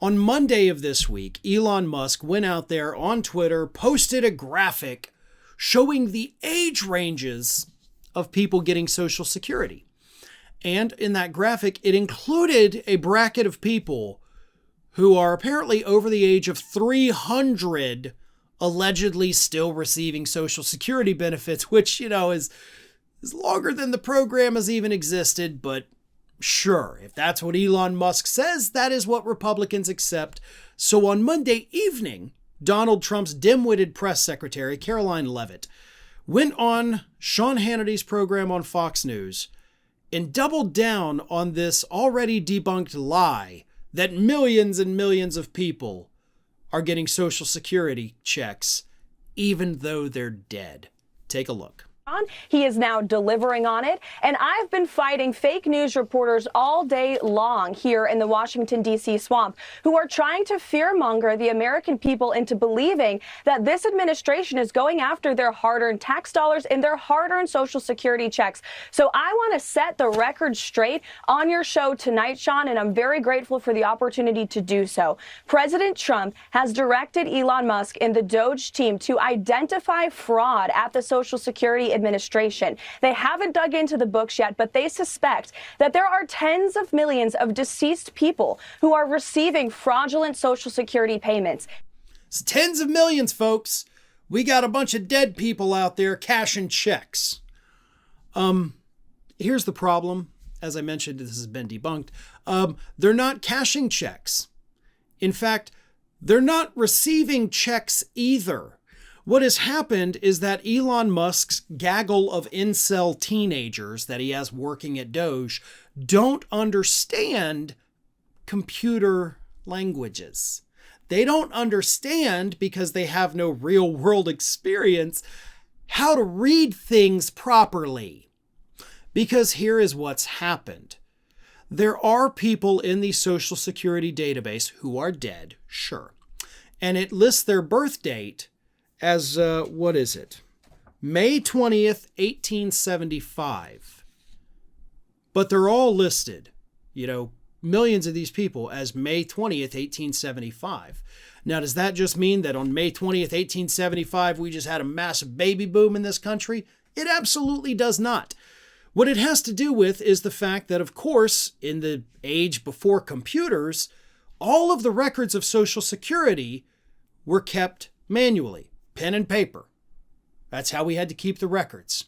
On Monday of this week, Elon Musk went out there on Twitter, posted a graphic showing the age ranges of people getting Social Security. And in that graphic, it included a bracket of people who are apparently over the age of 300, allegedly still receiving Social Security benefits, which, is longer than the program has even existed, but sure, if that's what Elon Musk says, that is what Republicans accept. So on Monday evening, Donald Trump's dim-witted press secretary, Caroline Leavitt, went on Sean Hannity's program on Fox News and doubled down on this already debunked lie that millions and millions of people are getting Social Security checks, even though they're dead. Take a look. He is now delivering on it, and I've been fighting fake news reporters all day long here in the Washington, D.C. swamp who are trying to fearmonger the American people into believing that this administration is going after their hard-earned tax dollars and their hard-earned Social Security checks. So I want to set the record straight on your show tonight, Sean, and I'm very grateful for the opportunity to do so. President Trump has directed Elon Musk and the Doge team to identify fraud at the Social Security Administration. They haven't dug into the books yet, but they suspect that there are tens of millions of deceased people who are receiving fraudulent Social Security payments. It's tens of millions, folks. We got a bunch of dead people out there cashing checks. Here's the problem. As I mentioned, this has been debunked. They're not cashing checks. In fact, they're not receiving checks either. What has happened is that Elon Musk's gaggle of incel teenagers that he has working at Doge don't understand computer languages. They don't understand, because they have no real world experience, how to read things properly. Because here is what's happened. There are people in the Social Security database who are dead, sure. And it lists their birth date as, May 20th, 1875. But they're all listed, millions of these people, as May 20th, 1875. Now, does that just mean that on May 20th, 1875, we just had a massive baby boom in this country? It absolutely does not. What it has to do with is the fact that, of course, in the age before computers, all of the records of Social Security were kept manually. Pen and paper. That's how we had to keep the records.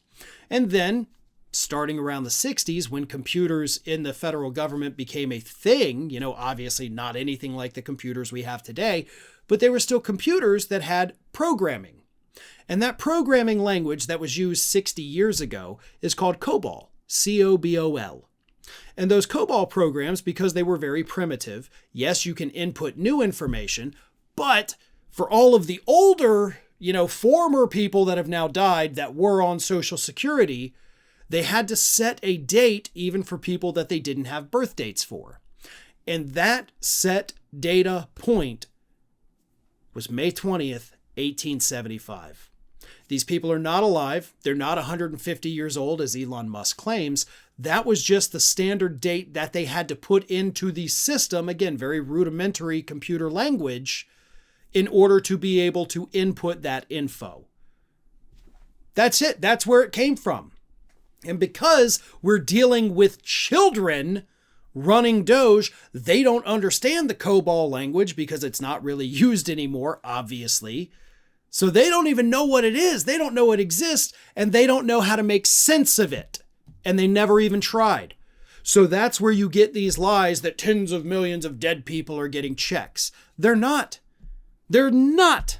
And then, starting around the 60s, when computers in the federal government became a thing, obviously not anything like the computers we have today, but they were still computers that had programming. And that programming language that was used 60 years ago is called COBOL, C-O-B-O-L. And those COBOL programs, because they were very primitive, yes, you can input new information, but for all of the older former people that have now died that were on Social Security, they had to set a date even for people that they didn't have birth dates for. And that set data point was May 20th, 1875. These people are not alive. They're not 150 years old, as Elon Musk claims. That was just the standard date that they had to put into the system. Again, very rudimentary computer language, in order to be able to input that info. That's it. That's where it came from. And because we're dealing with children running Doge, they don't understand the COBOL language because it's not really used anymore, obviously. So they don't even know what it is. They don't know it exists, and they don't know how to make sense of it. And they never even tried. So that's where you get these lies that tens of millions of dead people are getting checks. They're not. They're not.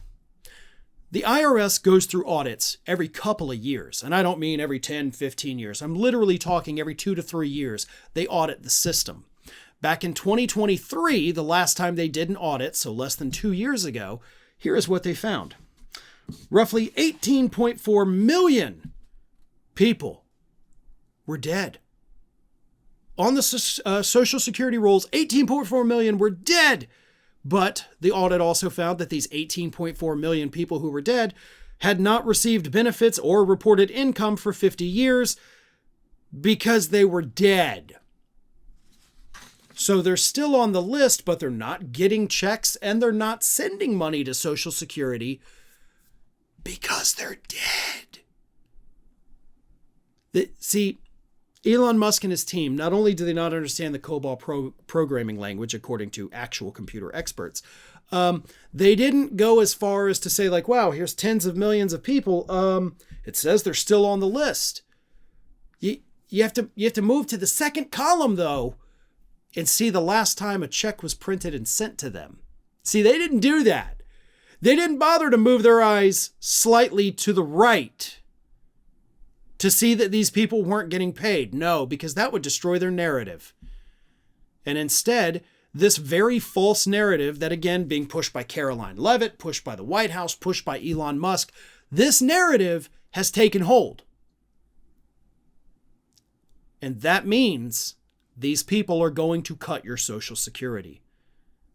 The IRS goes through audits every couple of years. And I don't mean every 10, 15 years. I'm literally talking every 2 to 3 years. They audit the system. Back in 2023, the last time they did an audit, so less than 2 years ago, here is what they found. Roughly 18.4 million people were dead. On the Social Security rolls, 18.4 million were dead. But the audit also found that these 18.4 million people who were dead had not received benefits or reported income for 50 years because they were dead. So they're still on the list, but they're not getting checks and they're not sending money to Social Security because they're dead. See, Elon Musk and his team, not only do they not understand the COBOL programming language, according to actual computer experts, they didn't go as far as to say like, wow, here's tens of millions of people. It says they're still on the list. You have to move to the second column, though, and see the last time a check was printed and sent to them. See, they didn't do that. They didn't bother to move their eyes slightly to the right to see that these people weren't getting paid. No, because that would destroy their narrative. And instead, this very false narrative that, again, being pushed by Caroline Leavitt, pushed by the White House, pushed by Elon Musk, this narrative has taken hold. And that means these people are going to cut your Social Security.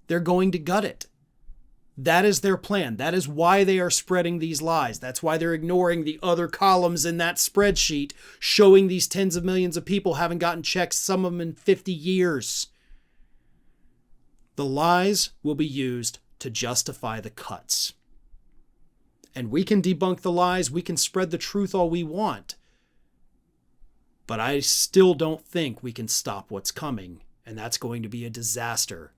They're going to gut it. That is their plan. That is why they are spreading these lies. That's why they're ignoring the other columns in that spreadsheet showing these tens of millions of people haven't gotten checks, some of them in 50 years. The lies will be used to justify the cuts. And we can debunk the lies. We can spread the truth all we want. But I still don't think we can stop what's coming. And that's going to be a disaster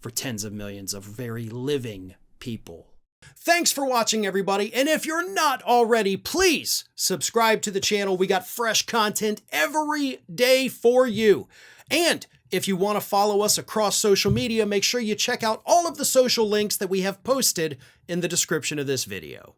for tens of millions of very living people. Thanks for watching, everybody. And if you're not already, please subscribe to the channel. We got fresh content every day for you. And if you want to follow us across social media, make sure you check out all of the social links that we have posted in the description of this video.